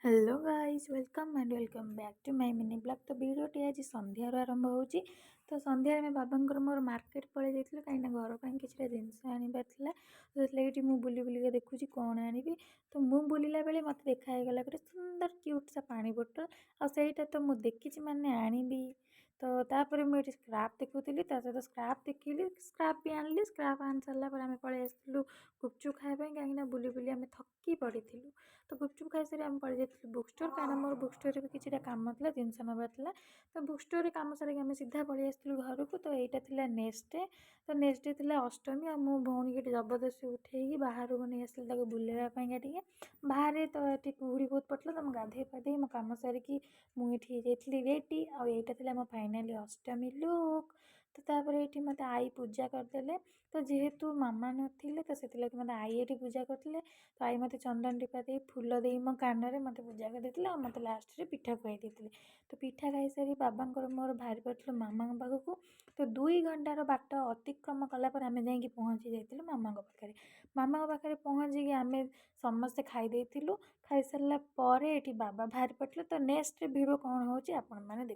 Hello guys welcome and welcome back to my mini blog. तो वीडियोटी आज संध्यार आरंभ होची। तो संध्यार में बाबांकर मोर मार्केट पड़े जाइए कहीं घर पर किसी जिनस आनबार तो मुझे बुली बुलिका देखुची कौन आनिबी। तो मुझे बुलला बेले मत देखागला गोटे सुंदर क्यूट सा पानी बोतल आईटा तो मुझे देखी मैंने आनिबी। तो तापर मुझे स्क्राप देखुली सहित स्क्राप देखिली स्क्राप भी आनी स्क्राप आनी सारा पर आम पलि आसलु गुपचुप खायापी कहीं बुली बुली आम थकी पड़ी। तो गुपचुप खाई सारी आम पलि जाइलु बुक स्टोर कहीं मोर बुक स्टोर भी किसी कम था जिनस नबार तो बुक स्टोर कम सारे आम सीधा पलि आसलु घर को। तो यहाँ नेक्स्ट डे तो नेक्स्ट डे थी अष्टमी आ मो भौणी की जबरदस्ती उठे बाहर को नहीं आसली बुलाइपाई टे बाहर। तो ये कुहुड़ी बहुत पड़ता तो मुझे गाधे पाधे मो कम सारिकी मुझे जाइली रेडी आईटा मो फाइनाली अष्टमी लुक। तो तापर ये मत आई पूजा करदे। तो जेहेतु मामा नथिले तो से मत आई ये पूजा करते। तो आई मत चंदन टीपा दे फूल दे मो कान में मत पूजा करते और मत लास्ट रे पिठा खुआई देते। तो पिठा खाई सारी बाबांकर मोर बाहरी पड़ू मामा पाखक। तो 2 घंटार बाट अतिक्रम कलापर आम जा पहुँची जाइलु मामा पाखे। मामा पाखे पहुँचिकी आम समस्ते खाई खाई सारा बाबा बाहरी पड़े। तो नेक्स्ट वीडियो कौन हो आप देखो।